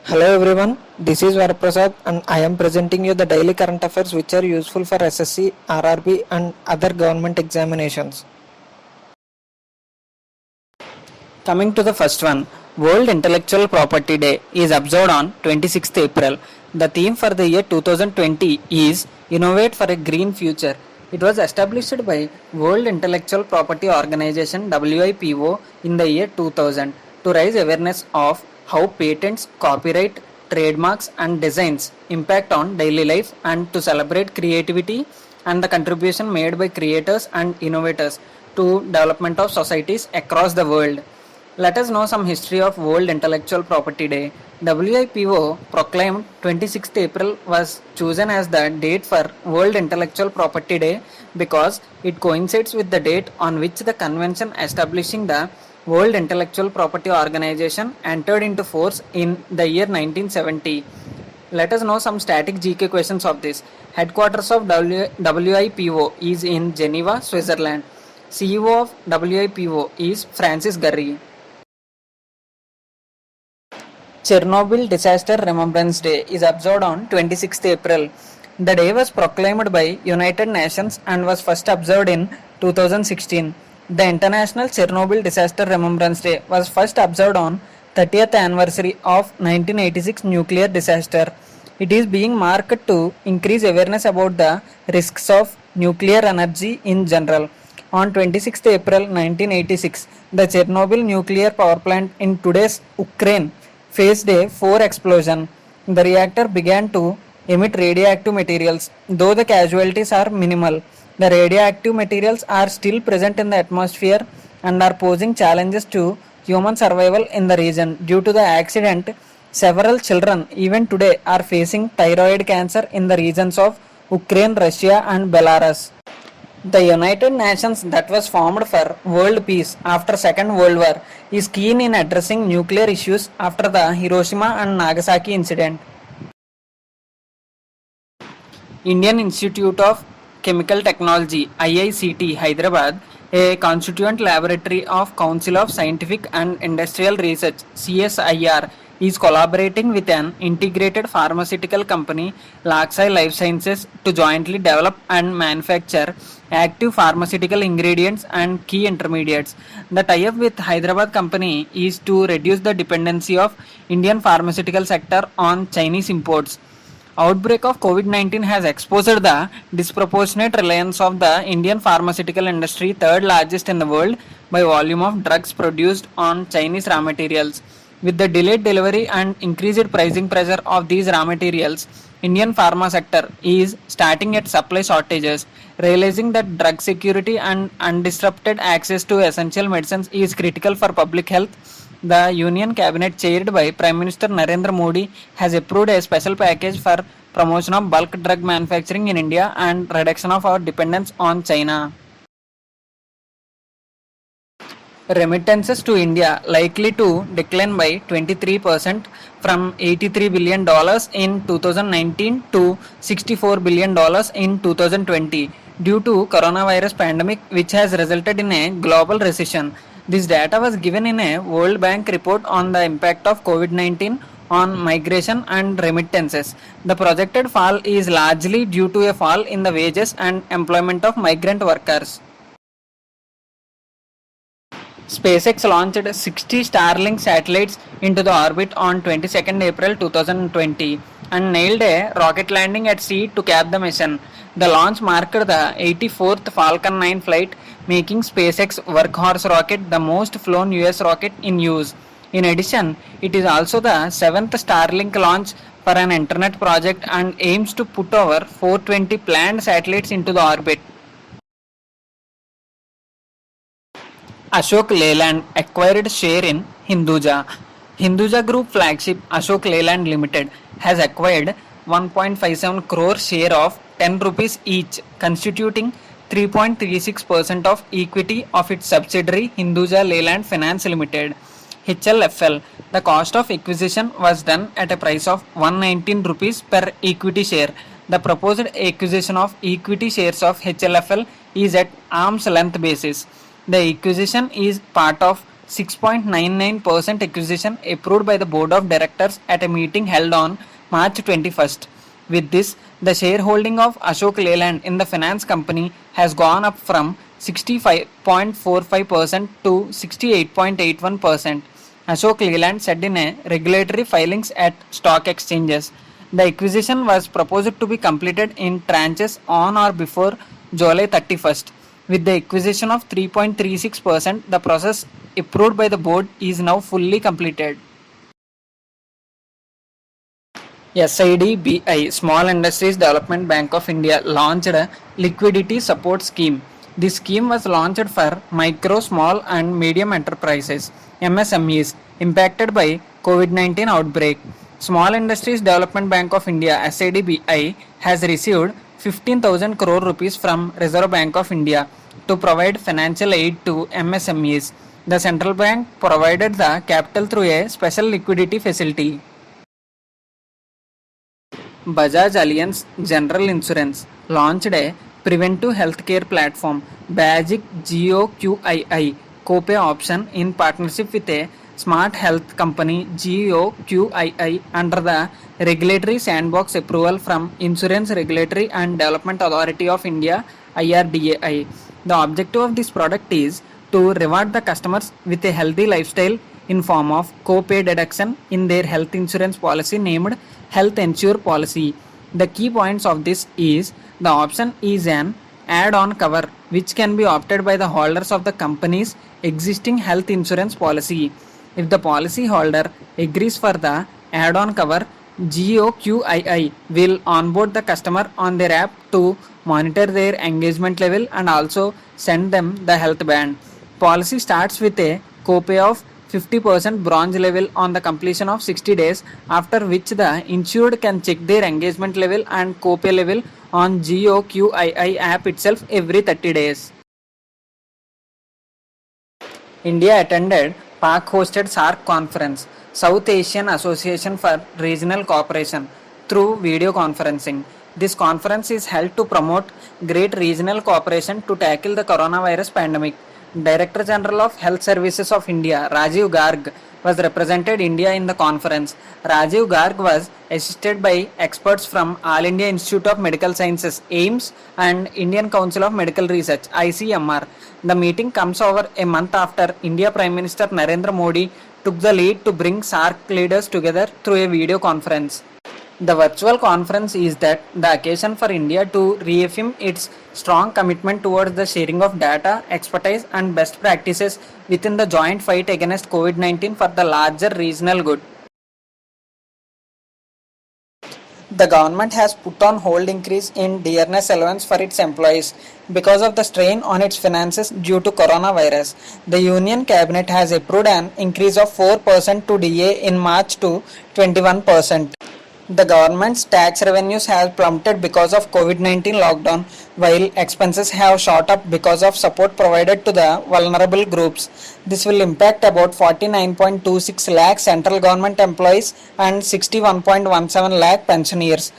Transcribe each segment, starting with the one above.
Hello everyone, this is Varaprasad and I am presenting you the daily current affairs which are useful for SSC, RRB and other government examinations. Coming to the first one, World Intellectual Property Day is observed on 26th April. The theme for the year 2020 is Innovate for a Green Future. It was established by World Intellectual Property Organization WIPO in the year 2000 to raise awareness of how patents, copyright, trademarks and designs impact on daily life and to celebrate creativity and the contribution made by creators and innovators to development of societies across the world. Let us know some history of World Intellectual Property Day. WIPO proclaimed 26th April was chosen as the date for World Intellectual Property Day because it coincides with the date on which the convention establishing the World Intellectual Property Organization entered into force in the year 1970. Let us know some static GK questions of this. Headquarters of WIPO is in Geneva, Switzerland. CEO of WIPO is Francis Gurry. Chernobyl Disaster Remembrance Day is observed on 26th April. The day was proclaimed by United Nations and was first observed in 2016. The International Chernobyl Disaster Remembrance Day was first observed on 30th anniversary of 1986 nuclear disaster. It is being marked to increase awareness about the risks of nuclear energy in general. On 26th April 1986, the Chernobyl nuclear power plant in today's Ukraine faced a 4 explosion. The reactor began to emit radioactive materials. Though the casualties are minimal, the radioactive materials are still present in the atmosphere and are posing challenges to human survival in the region. Due to the accident, several children even today are facing thyroid cancer in the regions of Ukraine, Russia and Belarus. The United Nations that was formed for world peace after Second World War is keen in addressing nuclear issues after the Hiroshima and Nagasaki incident. Indian Institute of Chemical Technology IICT Hyderabad, a constituent laboratory of Council of Scientific and Industrial Research CSIR, is collaborating with an integrated pharmaceutical company Laxai Life Sciences to jointly develop and manufacture active pharmaceutical ingredients and key intermediates. The tie-up with Hyderabad company is to reduce the dependency of Indian pharmaceutical sector on Chinese imports. Outbreak of COVID-19 has exposed the disproportionate reliance of the Indian pharmaceutical industry, third largest in the world by volume of drugs produced on Chinese raw materials. With the delayed delivery and increased pricing pressure of these raw materials, Indian pharma sector is starting at supply shortages. Realizing that drug security and undisrupted access to essential medicines is critical for public health, the Union Cabinet chaired by Prime Minister Narendra Modi has approved a special package for promotion of bulk drug manufacturing in India and reduction of our dependence on China. Remittances to India likely to decline by 23% from $83 billion in 2019 to $64 billion in 2020 due to coronavirus pandemic, which has resulted in a global recession. This data was given in a World Bank report on the impact of COVID-19 on migration and remittances. The projected fall is largely due to a fall in the wages and employment of migrant workers. SpaceX launched 60 Starlink satellites into the orbit on 22nd April 2020 and nailed a rocket landing at sea to cap the mission. The launch marked the 84th Falcon 9 flight, making SpaceX Workhorse rocket the most flown US rocket in use. In addition, it is also the 7th Starlink launch for an internet project and aims to put over 420 planned satellites into the orbit. Ashok Leyland acquired share in Hinduja. Hinduja Group flagship Ashok Leyland Limited has acquired 1.57 crore share of 10 rupees each, constituting 3.36% of equity of its subsidiary Hinduja Leyland Finance Limited HLFL. The cost of acquisition was done at a price of 119 rupees per equity share. The proposed acquisition of equity shares of HLFL is at arm's length basis. The acquisition is part of 6.99% acquisition approved by the board of directors at a meeting held on March 21st. With this, the shareholding of Ashok Leyland in the finance company has gone up from 65.45% to 68.81%. Ashok Leyland said in a regulatory filings at stock exchanges. The acquisition was proposed to be completed in tranches on or before July 31st. With the acquisition of 3.36%, the process approved by the board is now fully completed. SIDBI, Small Industries Development Bank of India, launched a liquidity support scheme. This scheme was launched for micro, small and medium enterprises (MSMEs) impacted by COVID-19 outbreak. Small Industries Development Bank of India (SIDBI) has received 15,000 crore rupees from Reserve Bank of India to provide financial aid to MSMEs. The central bank provided the capital through a special liquidity facility. Bajaj Allianz General Insurance launched a preventive healthcare platform, Bajaj GeoQII Copay option in partnership with a smart health company GeoQII under the regulatory sandbox approval from Insurance Regulatory and Development Authority of India IRDAI. The objective of this product is to reward the customers with a healthy lifestyle in form of co-pay deduction in their health insurance policy named Health Ensure policy. The key points of this is the option is an add-on cover which can be opted by the holders of the company's existing health insurance policy. If the policy holder agrees for the add-on cover, GeoQII will onboard the customer on their app to monitor their engagement level and also send them the health band. Policy starts with a copay of 50% bronze level on the completion of 60 days, after which the insured can check their engagement level and copay level on GeoQII app itself every 30 days. India attended Pak-hosted SAARC conference, South Asian Association for Regional Cooperation, through video conferencing. This conference is held to promote great regional cooperation to tackle the coronavirus pandemic. Director General of Health Services of India, Rajiv Garg, was represented India in the conference. Rajiv Garg was assisted by experts from All India Institute of Medical Sciences (AIIMS) and Indian Council of Medical Research (ICMR). The meeting comes over a month after India Prime Minister Narendra Modi took the lead to bring SAARC leaders together through a video conference. The virtual conference is the occasion for India to reaffirm its strong commitment towards the sharing of data, expertise and best practices within the joint fight against COVID-19 for the larger regional good. The government has put on hold increase in dearness allowance for its employees because of the strain on its finances due to coronavirus. The Union Cabinet has approved an increase of 4% to DA in March to 21%. The government's tax revenues have plummeted because of COVID-19 lockdown, while expenses have shot up because of support provided to the vulnerable groups. This will impact about 49.26 lakh central government employees and 61.17 lakh pensioners.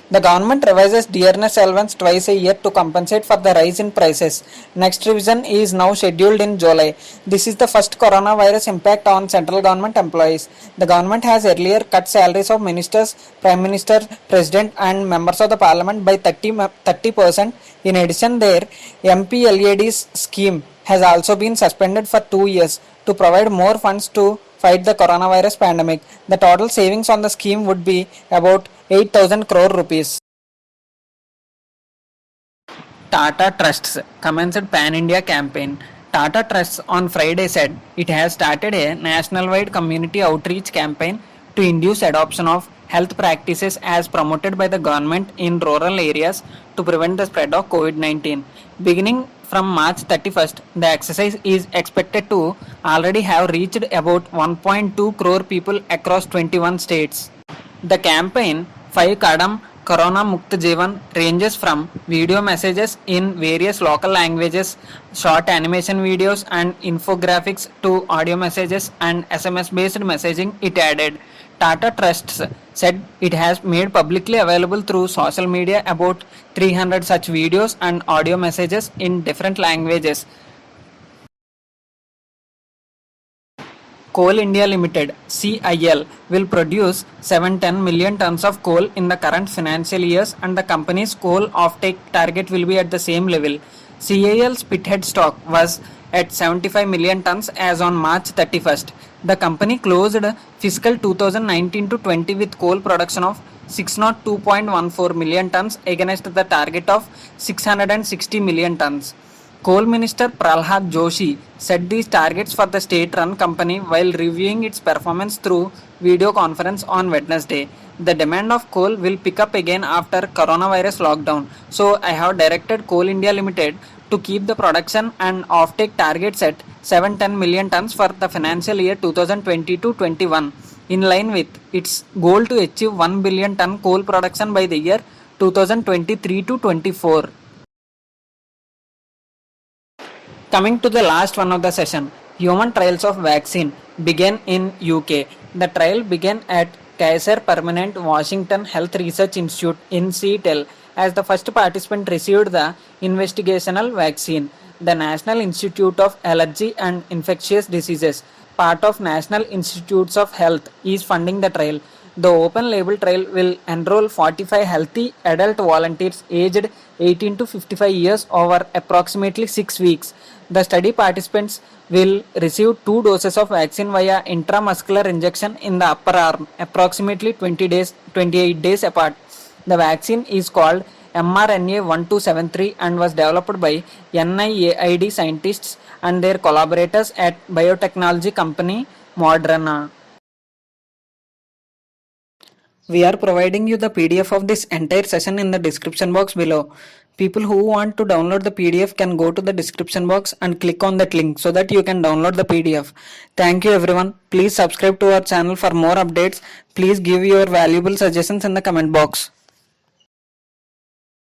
The government revises dearness allowance twice a year to compensate for the rise in prices. Next revision is now scheduled in July. This is the first coronavirus impact on central government employees. The government has earlier cut salaries of ministers, Prime Minister, President and members of the Parliament by 30%. In addition, their MPLAD's scheme has also been suspended for 2 years to provide more funds to fight the coronavirus pandemic. The total savings on the scheme would be about 8,000 crore rupees. Tata Trusts commenced Pan-India campaign. Tata Trusts on Friday said it has started a national-wide community outreach campaign to induce adoption of health practices as promoted by the government in rural areas to prevent the spread of COVID-19. Beginning from March 31st, the exercise is expected to already have reached about 1.2 crore people across 21 states. The campaign 5 Kadam Corona Mukt Jeevan ranges from video messages in various local languages, short animation videos and infographics to audio messages and SMS based messaging, it added. Tata Trusts said it has made publicly available through social media about 300 such videos and audio messages in different languages. Coal India Limited (CIL) will produce 710 million tons of coal in the current financial years, and the company's coal offtake target will be at the same level. CIL's pithead stock was at 75 million tons as on March 31st. The company closed fiscal 2019 to 20 with coal production of 602.14 million tons against the target of 660 million tons. Coal Minister Pralhad Joshi set these targets for the state-run company while reviewing its performance through video conference on Wednesday. The demand of coal will pick up again after coronavirus lockdown. So I have directed Coal India Limited to keep the production and offtake targets at 710 million tons for the financial year 2020-21, in line with its goal to achieve 1 billion ton coal production by the year 2023-24. Coming to the last one of the session, human trials of vaccine began in UK. The trial began at Kaiser Permanente Washington Health Research Institute in Seattle as the first participant received the investigational vaccine. The National Institute of Allergy and Infectious Diseases, part of National Institutes of Health, is funding the trial. The open label trial will enroll 45 healthy adult volunteers aged 18 to 55 years over approximately 6 weeks. The study participants will receive 2 doses of vaccine via intramuscular injection in the upper arm, approximately 28 days apart. The vaccine is called mRNA-1273 and was developed by NIAID scientists and their collaborators at biotechnology company Moderna. We are providing you the PDF of this entire session in the description box below. People who want to download the PDF can go to the description box and click on that link so that you can download the PDF. Thank you everyone. Please subscribe to our channel for more updates. Please give your valuable suggestions in the comment box.